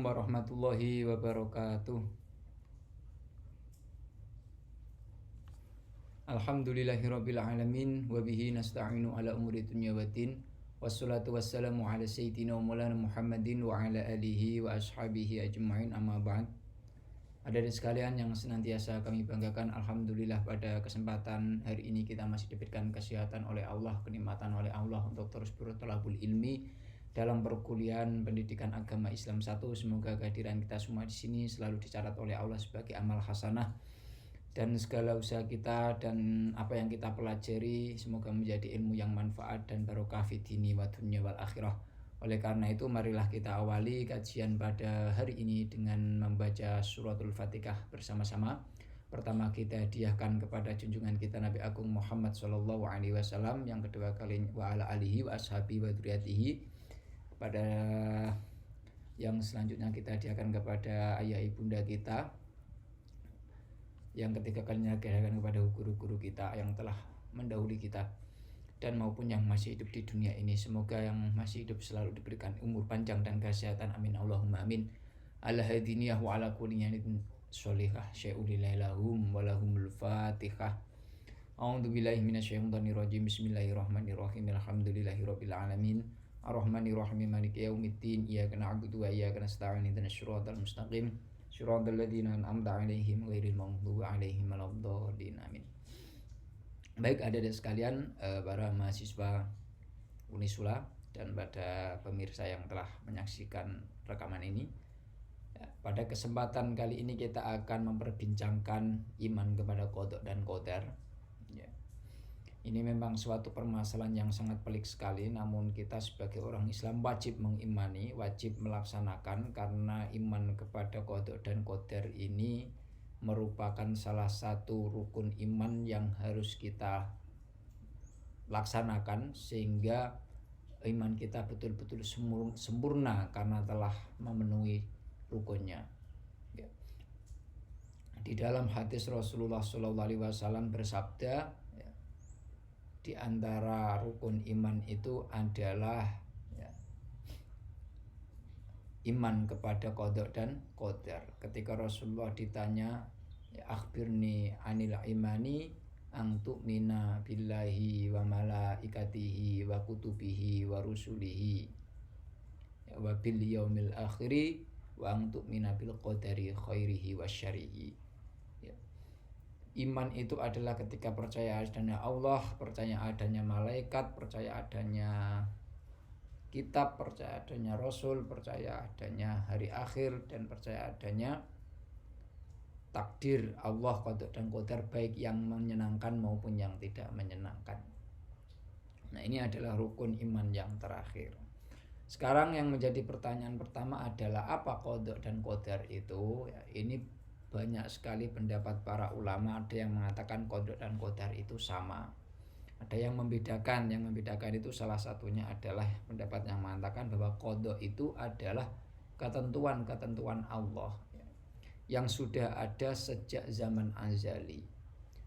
warahmatullahi wabarakatuh. Alhamdulillahirabbil alamin wa bihi nasta'inu ala umuri dunya waddin. Wassalatu wassalamu ala sayyidina wa maulana Muhammadin wa ala alihi wa ashabihi ajma'in, amma ba'd. Hadirin sekalian yang senantiasa kami banggakan, alhamdulillah pada kesempatan hari ini kita masih diberikan kesehatan oleh Allah, kenikmatan oleh Allah untuk terus berthalabul ilmi dalam perkuliahan pendidikan agama Islam 1. Semoga kehadiran kita semua di sini selalu dicatat oleh Allah sebagai amal hasanah, dan segala usaha kita dan apa yang kita pelajari semoga menjadi ilmu yang manfaat dan barokah fi dini wa dunya wal akhirah. Oleh karena itu, marilah kita awali kajian pada hari ini dengan membaca suratul Fatihah bersama-sama. Pertama kita hadiahkan kepada junjungan kita Nabi Agung Muhammad sallallahu alaihi wasallam, yang kedua kali wa ala alihi wa ashabi wa dzurriyyatihi. Pada yang selanjutnya kita hadiahkan kepada ayah ibunda kita, yang ketiga kalinya hadiahkan kepada guru-guru kita yang telah mendahului kita dan maupun yang masih hidup di dunia ini. Semoga yang masih hidup selalu diberikan umur panjang dan kesehatan, amin Allahumma amin. Ala hadiniyah wa ala kulli niyatin sholihah syai'ulilailahum walahumul fatihah. A'udzu billahi minasyaitonir rajim. Bismillahirrahmanirrahim. Alhamdulillahirabbil alamin. Arrahmanirrahim. Maliki yaumiddin. Iyyaka na'budu wa iyyaka nasta'in. Ihdinas siratal mustaqim. Shiratal ladzina an'amta 'alaihim ghairil maghdubi 'alaihim waladdallin. Amin. Baik, adik-adik sekalian, para mahasiswa Unisula dan pada pemirsa yang telah menyaksikan rekaman ini, pada kesempatan kali ini kita akan memperbincangkan iman kepada qada dan qadar. Ini memang suatu permasalahan yang sangat pelik sekali, namun kita sebagai orang Islam wajib mengimani, wajib melaksanakan, karena iman kepada qada dan qadar ini merupakan salah satu rukun iman yang harus kita laksanakan sehingga iman kita betul-betul sempurna karena telah memenuhi rukunnya. Di dalam hadis Rasulullah SAW bersabda, di antara rukun iman itu adalah iman kepada qada dan qadar. Ketika Rasulullah ditanya, akhbirni anil imani, ang tu'mina billahi wa malaikatihi wa kutubihi wa rusulihi wa bil yaumil akhiri wa ang tu'mina bil qadari khairihi wa syarihi. Iman itu adalah ketika percaya adanya Allah, percaya adanya malaikat, percaya adanya kitab, percaya adanya Rasul, percaya adanya hari akhir, dan percaya adanya takdir Allah, qada dan qadar, baik yang menyenangkan maupun yang tidak menyenangkan. Nah, ini adalah rukun iman yang terakhir. Sekarang yang menjadi pertanyaan pertama adalah apa qada dan qadar itu? Ini banyak sekali pendapat para ulama. Ada yang mengatakan qada dan qadar itu sama, ada yang membedakan. Yang membedakan itu salah satunya adalah pendapat yang mengatakan bahwa qada itu adalah ketentuan-ketentuan Allah yang sudah ada sejak zaman azali.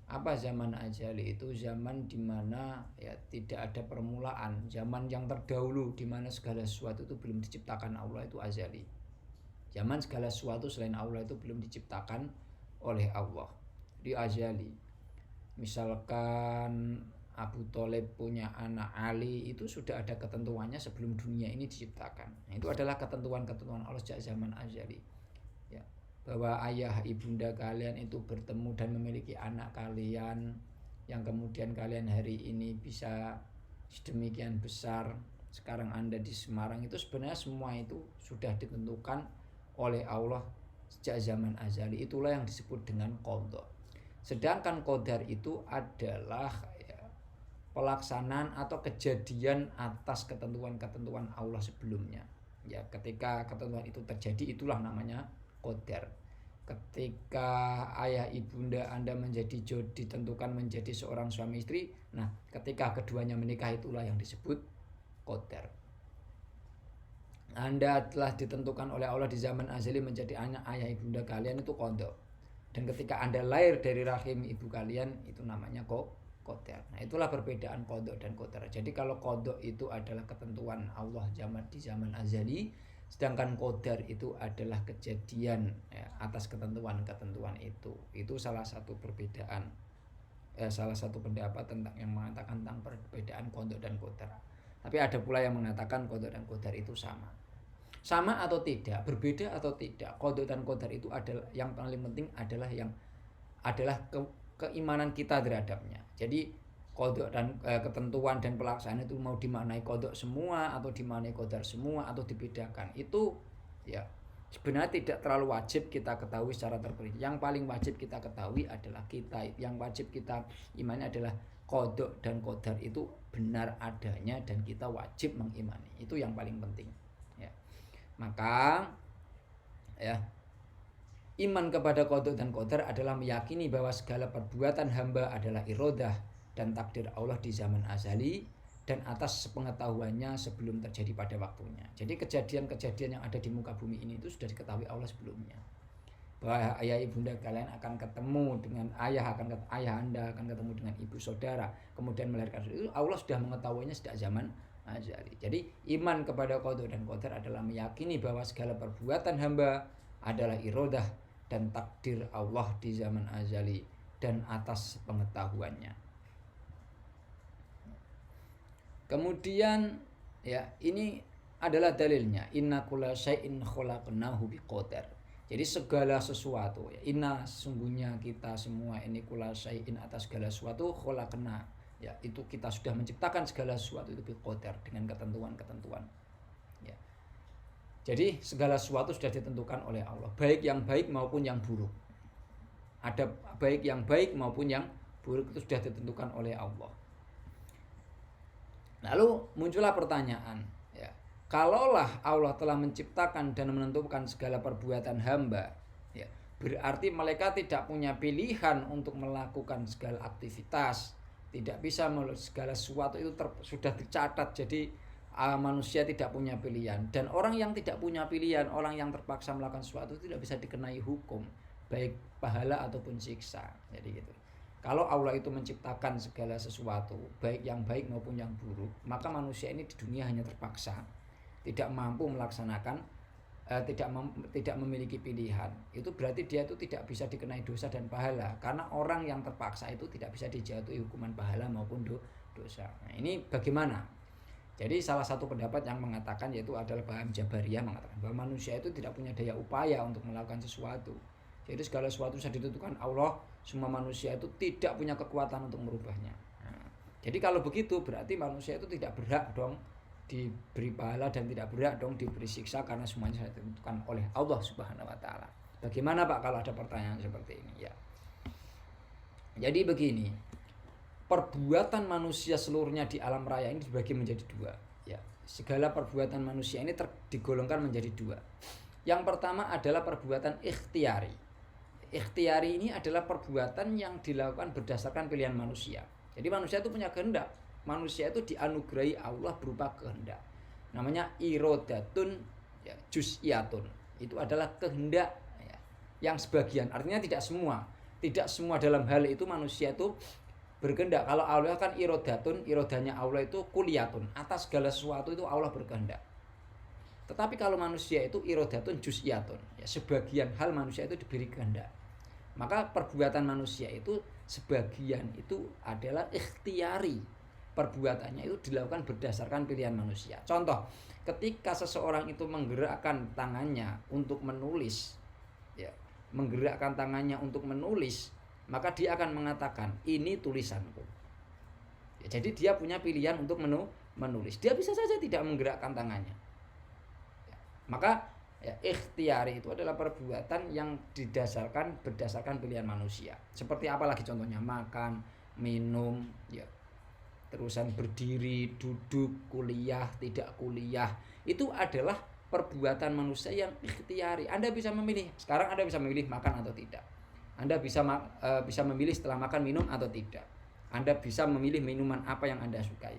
Apa zaman azali itu? Zaman dimana tidak ada permulaan, zaman yang terdahulu dimana segala sesuatu itu belum diciptakan Allah, itu azali. Zaman segala sesuatu selain Allah itu belum diciptakan oleh Allah, di azali. Misalkan Abu Thalib punya anak Ali, itu sudah ada ketentuannya sebelum dunia ini diciptakan. Nah, itu adalah ketentuan-ketentuan Allah sejak zaman azali. Bahwa ayah ibunda kalian itu bertemu dan memiliki anak kalian, yang kemudian kalian hari ini bisa sedemikian besar, sekarang Anda di Semarang, itu sebenarnya semua itu sudah ditentukan oleh Allah sejak zaman azali. Itulah yang disebut dengan qada. Sedangkan qadar itu adalah pelaksanaan atau kejadian atas ketentuan-ketentuan Allah sebelumnya. Ketika ketentuan itu terjadi, itulah namanya qadar. Ketika ayah ibunda Anda ditentukan menjadi seorang suami istri, nah ketika keduanya menikah, itulah yang disebut qadar. Anda telah ditentukan oleh Allah di zaman azali menjadi anak ayah ibunda kalian, itu qada. Dan ketika Anda lahir dari rahim ibu kalian, itu namanya qadar. Nah, itulah perbedaan qada dan qadar. Jadi kalau qada itu adalah ketentuan Allah di zaman azali, Sedangkan qadar itu adalah kejadian ya, atas ketentuan-ketentuan itu. Itu salah satu perbedaan, salah satu pendapat tentang yang mengatakan tentang perbedaan qada dan qadar. Tapi ada pula yang mengatakan qada dan qadar itu sama. Sama atau tidak, berbeda atau tidak, qada dan qadar itu adalah yang paling penting adalah keimanan kita terhadapnya. Jadi qada dan ketentuan dan pelaksanaan itu mau dimaknai qada semua atau dimaknai qadar semua atau dibedakan, itu ya sebenarnya tidak terlalu wajib kita ketahui secara terperinci. Yang paling wajib kita ketahui adalah yang wajib kita imani adalah qada dan qadar itu benar adanya dan kita wajib mengimani. Itu yang paling penting ya. Maka ya, iman kepada qada dan qadar adalah meyakini bahwa segala perbuatan hamba adalah iradah dan takdir Allah di zaman azali dan atas sepengetahuannya sebelum terjadi pada waktunya. Jadi kejadian-kejadian yang ada di muka bumi ini itu sudah diketahui Allah sebelumnya. Bahwa ayah ibunda kalian akan ketemu dengan ayah anda akan ketemu dengan ibu saudara, kemudian melahirkan, itu Allah sudah mengetahuinya sejak zaman azali. Jadi iman kepada qada dan qadar adalah meyakini bahwa segala perbuatan hamba adalah iradah dan takdir Allah di zaman azali dan atas pengetahuannya. Kemudian ya, ini adalah dalilnya, inna kulla syai'in khalaqnahu biqadar. Jadi segala sesuatu ya, inna sesungguhnya kita semua, ini kulla syai'in atas segala sesuatu, khalaqna ya, itu kita sudah menciptakan segala sesuatu itu biqadar dengan ketentuan-ketentuan ya. Jadi segala sesuatu sudah ditentukan oleh Allah, baik yang baik maupun yang buruk. Ada baik yang baik maupun yang buruk, itu sudah ditentukan oleh Allah. Lalu muncullah pertanyaan ya, kalaulah Allah telah menciptakan dan menentukan segala perbuatan hamba ya, berarti mereka tidak punya pilihan untuk melakukan segala aktivitas, tidak bisa segala sesuatu itu sudah dicatat. Jadi manusia tidak punya pilihan, dan orang yang tidak punya pilihan, orang yang terpaksa melakukan sesuatu tidak bisa dikenai hukum, baik pahala ataupun siksa. Jadi gitu. Kalau Allah itu menciptakan segala sesuatu, baik yang baik maupun yang buruk, maka manusia ini di dunia hanya terpaksa, tidak mampu melaksanakan, tidak memiliki pilihan. Itu berarti dia itu tidak bisa dikenai dosa dan pahala, karena orang yang terpaksa itu tidak bisa dijatuhi hukuman pahala maupun dosa. Nah, ini bagaimana? Jadi salah satu pendapat yang mengatakan, yaitu adalah paham Jabariyah, mengatakan bahwa manusia itu tidak punya daya upaya untuk melakukan sesuatu. Jadi segala sesuatu sudah ditentukan Allah, semua manusia itu tidak punya kekuatan untuk merubahnya. Nah, jadi kalau begitu berarti manusia itu tidak berhak dong diberi pahala dan tidak berhak dong diberi siksa, karena semuanya sudah ditentukan oleh Allah Subhanahu wa taala. Bagaimana Pak kalau ada pertanyaan seperti ini ya? Jadi begini, perbuatan manusia seluruhnya di alam raya ini dibagi menjadi dua ya. Segala perbuatan manusia ini digolongkan menjadi dua. Yang pertama adalah perbuatan ikhtiari. Ikhtiari ini adalah perbuatan yang dilakukan berdasarkan pilihan manusia. Jadi manusia itu punya kehendak. Manusia itu dianugerahi Allah berupa kehendak. Namanya irodatun ya, juz'iyatun. Itu adalah kehendak ya, yang sebagian. Artinya tidak semua. Tidak semua dalam hal itu manusia itu berkehendak. Kalau Allah kan irodatun, irodanya Allah itu kuliyatun. Atas segala sesuatu itu Allah berkehendak. Tetapi kalau manusia itu irodatun juz'iyatun ya, sebagian hal manusia itu diberi kehendak. Maka perbuatan manusia itu sebagian itu adalah ikhtiari. Perbuatannya itu dilakukan berdasarkan pilihan manusia. Contoh, ketika seseorang itu menggerakkan tangannya untuk menulis ya, menggerakkan tangannya untuk menulis, maka dia akan mengatakan ini tulisanku ya, jadi dia punya pilihan untuk menulis. Dia bisa saja tidak menggerakkan tangannya ya. Maka ya, ikhtiari itu adalah perbuatan yang berdasarkan pilihan manusia. Seperti apa lagi contohnya? Makan, minum, ya, terusan berdiri, duduk, kuliah, tidak kuliah. Itu adalah perbuatan manusia yang ikhtiari. Anda bisa memilih. Sekarang Anda bisa memilih makan atau tidak. Anda bisa memilih setelah makan minum atau tidak. Anda bisa memilih minuman apa yang Anda sukai.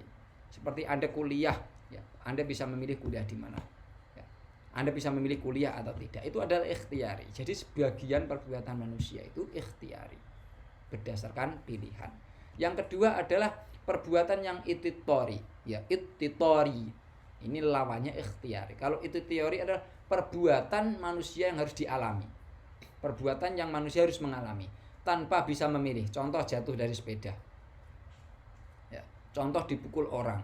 Seperti Anda kuliah, ya, Anda bisa memilih kuliah di mana. Anda bisa memilih kuliah atau tidak. Itu adalah ikhtiari. Jadi sebagian perbuatan manusia itu ikhtiari, berdasarkan pilihan. Yang kedua adalah perbuatan yang ittitori. Ya, ittitori. Ini lawannya ikhtiyari. Kalau itu teori adalah perbuatan manusia yang harus dialami. Perbuatan yang manusia harus mengalami tanpa bisa memilih. Contoh jatuh dari sepeda. Ya, contoh dipukul orang.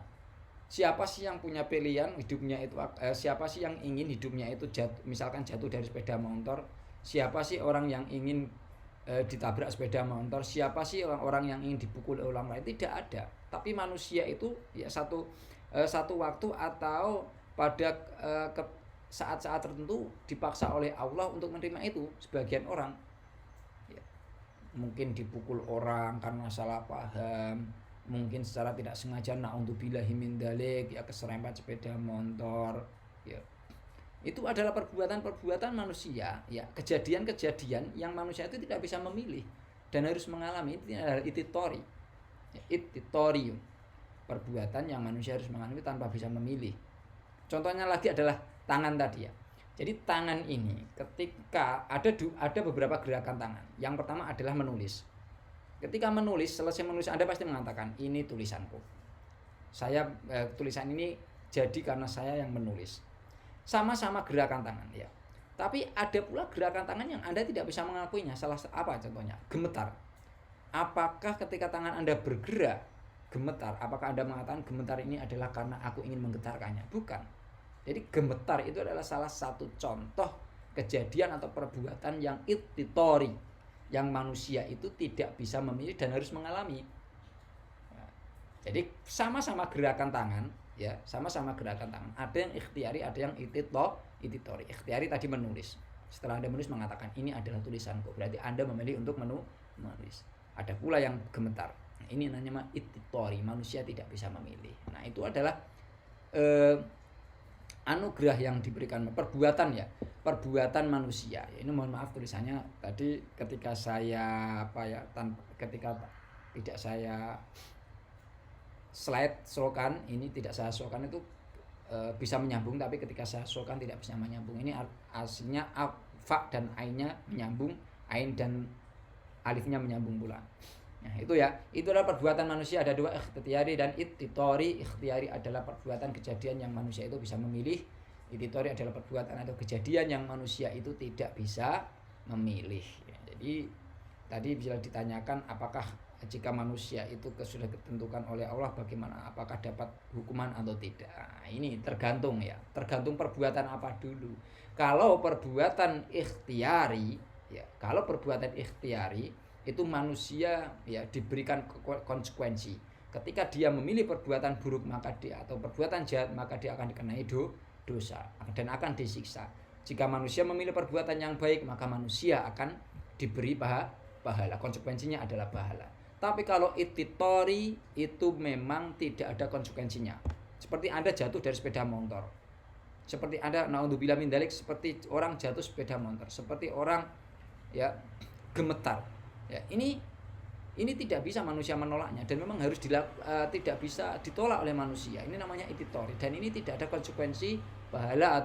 Siapa sih yang punya pilihan hidupnya itu? Siapa sih yang ingin hidupnya itu misalkan jatuh dari sepeda motor? Siapa sih orang yang ingin ditabrak sepeda motor? Siapa sih orang-orang yang ingin dipukul oleh orang lain? Tidak ada. Tapi manusia itu ya satu waktu atau pada saat-saat tertentu dipaksa oleh Allah untuk menerima itu. Sebagian orang ya, mungkin dipukul orang karena salah paham, mungkin secara tidak sengaja na'udzubillahi min dzalik ya keserempet sepeda motor ya. Itu adalah perbuatan-perbuatan manusia ya, kejadian-kejadian yang manusia itu tidak bisa memilih dan harus mengalami. Itu adalah ititori ya, ititorium, perbuatan yang manusia harus mengalami tanpa bisa memilih. Contohnya lagi adalah tangan tadi ya. Jadi tangan ini ketika ada beberapa gerakan tangan. Yang pertama adalah menulis. Ketika menulis, selesai menulis Anda pasti mengatakan ini tulisanku. Tulisan ini jadi karena saya yang menulis. Sama-sama gerakan tangan ya. Tapi ada pula gerakan tangan yang Anda tidak bisa mengakuinya. Salah apa contohnya? Gemetar. Apakah ketika tangan Anda bergerak gemetar, apakah Anda mengatakan gemetar ini adalah karena aku ingin menggetarkannya? Bukan. Jadi gemetar itu adalah salah satu contoh kejadian atau perbuatan yang ititori, yang manusia itu tidak bisa memilih dan harus mengalami. Nah, jadi sama-sama gerakan tangan, ya, sama-sama gerakan tangan. Ada yang ikhtiari, ada yang ititori. Ikhtiari tadi menulis. Setelah Anda menulis mengatakan ini adalah tulisanku, berarti Anda memilih untuk menulis. Ada pula yang gemetar. Nah, ini namanya ititori, manusia tidak bisa memilih. Nah, itu adalah anugerah yang diberikan, perbuatan manusia. Ini mohon maaf tulisannya tadi ketika saya ketika tidak saya slogan ini tidak saya slogan itu bisa menyambung, tapi ketika saya slogan tidak bisa menyambung. Ini aslinya fa dan ainnya menyambung, ain dan alifnya menyambung pula. Nah, itu ya, itu adalah perbuatan manusia. Ada dua, ikhtiari dan ititori. Ikhtiari adalah perbuatan kejadian yang manusia itu bisa memilih. Ititori adalah perbuatan atau kejadian yang manusia itu tidak bisa memilih ya. Jadi tadi bisa ditanyakan apakah jika manusia itu sudah ditentukan oleh Allah bagaimana, apakah dapat hukuman atau tidak. Nah, ini tergantung ya, tergantung perbuatan apa dulu. Kalau perbuatan ikhtiari ya, itu manusia ya diberikan konsekuensi. Ketika dia memilih perbuatan buruk atau perbuatan jahat, maka dia akan dikenai dosa dan akan disiksa. Jika manusia memilih perbuatan yang baik, maka manusia akan diberi pahala. Konsekuensinya adalah pahala. Tapi kalau ititori itu memang tidak ada konsekuensinya. Seperti Anda jatuh dari sepeda motor. Seperti Anda naudzubillah min dzalik, seperti orang jatuh sepeda motor, seperti orang ya gemetar. Ya, ini tidak bisa manusia menolaknya dan memang harus tidak bisa ditolak oleh manusia. Ini namanya ititori dan ini tidak ada konsekuensi pahala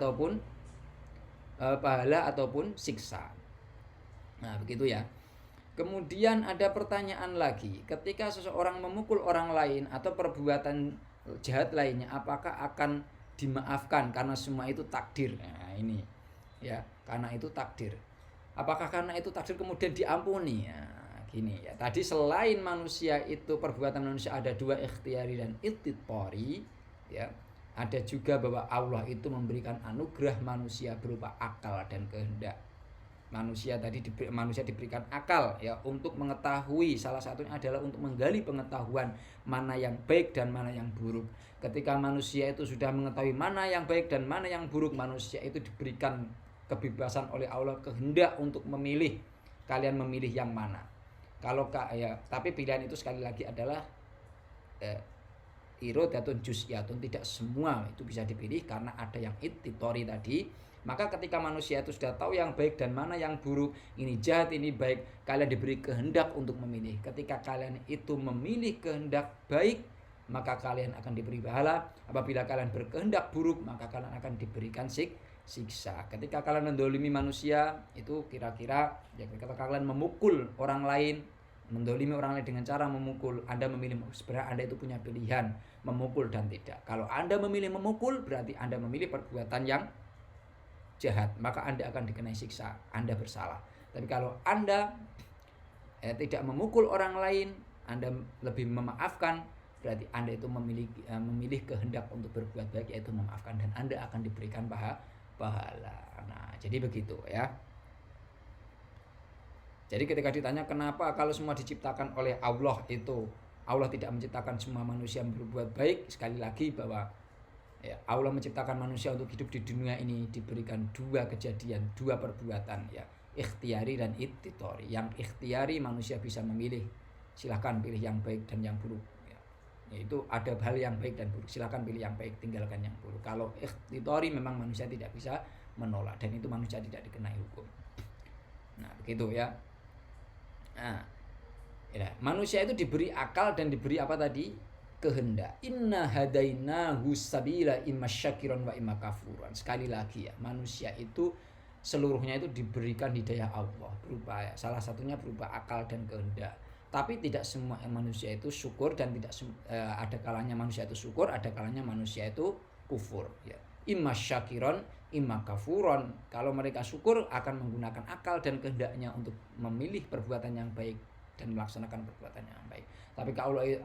ataupun siksa. Nah, begitu ya. Kemudian ada pertanyaan lagi, ketika seseorang memukul orang lain atau perbuatan jahat lainnya, apakah akan dimaafkan karena semua itu takdir? Nah, ini ya, karena itu takdir. Apakah karena itu takdir kemudian diampuni? Ya, gini ya. Tadi selain manusia itu perbuatan manusia ada dua, ikhtiari dan ititori, ya. Ada juga bahwa Allah itu memberikan anugerah manusia berupa akal dan kehendak. Manusia diberikan akal ya untuk mengetahui, salah satunya adalah untuk menggali pengetahuan mana yang baik dan mana yang buruk. Ketika manusia itu sudah mengetahui mana yang baik dan mana yang buruk, manusia itu diberikan kebebasan oleh Allah, kehendak untuk memilih. Kalian memilih yang mana? Tapi pilihan itu sekali lagi adalah irodatun juz'iyatun, tidak semua itu bisa dipilih karena ada yang ititori tadi. Maka ketika manusia itu sudah tahu yang baik dan mana yang buruk, ini jahat, ini baik, kalian diberi kehendak untuk memilih. Ketika kalian itu memilih kehendak baik, maka kalian akan diberi pahala. Apabila kalian berkehendak buruk, maka kalian akan diberikan siksa. Ketika kalian mendolimi manusia, itu kira-kira ya, ketika kalian memukul orang lain, Mendolimi orang lain dengan cara memukul, Anda memilih, sebenarnya Anda itu punya pilihan memukul dan tidak. Kalau Anda memilih memukul, berarti Anda memilih perbuatan yang jahat, maka Anda akan dikenai siksa, Anda bersalah. Tapi kalau Anda tidak memukul orang lain, Anda lebih memaafkan, berarti Anda itu memilih kehendak untuk berbuat baik, yaitu memaafkan, dan Anda akan diberikan pahala. Nah, jadi begitu ya. Jadi ketika ditanya kenapa kalau semua diciptakan oleh Allah itu, Allah tidak menciptakan semua manusia berbuat baik, sekali lagi bahwa ya, Allah menciptakan manusia untuk hidup di dunia ini diberikan dua kejadian, dua perbuatan ya, ikhtiari dan ittitori. Yang ikhtiari manusia bisa memilih, silahkan pilih yang baik dan yang buruk ya. Yaitu ada hal yang baik dan buruk, silahkan pilih yang baik, tinggalkan yang buruk. Kalau ikhtiari memang manusia tidak bisa menolak, dan itu manusia tidak dikenai hukum. Nah begitu ya. Nah, ya, manusia itu diberi akal dan diberi apa tadi? Kehendak. Inna hadainahu sabila imma syakiran wa imma kafuran. Sekali lagi ya, manusia itu seluruhnya itu diberikan hidayah Allah berupa ya, salah satunya berupa akal dan kehendak. Tapi tidak semua manusia itu syukur, dan tidak ada kalanya manusia itu syukur, ada kalanya manusia itu kufur ya. Imma syakiran imma kafuron. Kalau mereka syukur akan menggunakan akal dan kehendaknya untuk memilih perbuatan yang baik dan melaksanakan perbuatan yang baik. Tapi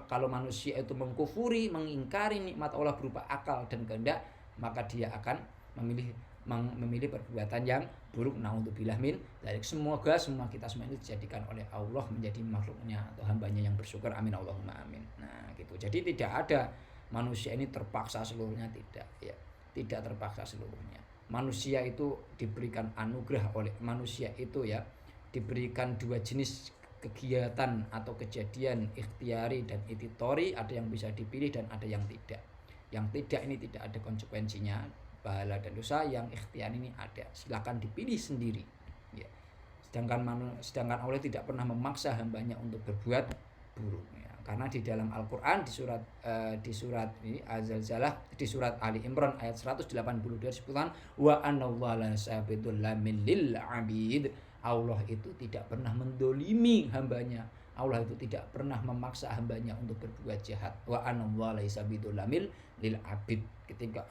kalau manusia itu mengkufuri, mengingkari nikmat Allah berupa akal dan kehendak, maka dia akan memilih perbuatan yang buruk. Naudzubillah min dzalik. Semoga semua kita semua ini dijadikan oleh Allah menjadi makhluknya atau hambanya yang bersyukur. Amin Allahumma amin. Nah gitu. Jadi tidak ada manusia ini terpaksa seluruhnya, tidak ya. Tidak terpaksa seluruhnya. Manusia itu diberikan anugerah oleh manusia itu ya, diberikan dua jenis kegiatan atau kejadian, ikhtiari dan ititori. Ada yang bisa dipilih dan ada yang tidak. Yang tidak ini tidak ada konsekuensinya, pahala dan dosa. Yang ikhtiar ini ada, silakan dipilih sendiri ya. Sedangkan Allah tidak pernah memaksa hambanya untuk berbuat buruk ya. Karena di dalam Al-Qur'an di surat ini Az-Zalzalah, di surat Ali Imran ayat 182 disebutkan wa anallahu la sabidul lil abid. Allah itu tidak pernah mendolimi hambanya. Allah itu tidak pernah memaksa hambanya untuk berbuat jahat. Wa anallahu la sabidul lil abid. Ketika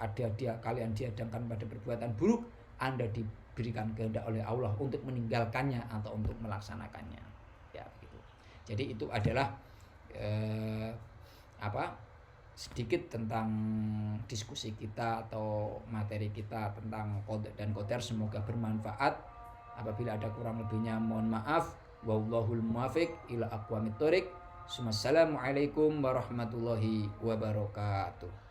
kalian dihadapkan pada perbuatan buruk, Anda diberikan kehendak oleh Allah untuk meninggalkannya atau untuk melaksanakannya. Ya begitu. Jadi itu adalah sedikit tentang diskusi kita atau materi kita tentang qada dan qadar. Semoga bermanfaat. Apabila ada kurang lebihnya mohon maaf. Wallahul muwaffiq ila aqwamit thoriq. Assalamualaikum warahmatullahi wabarakatuh.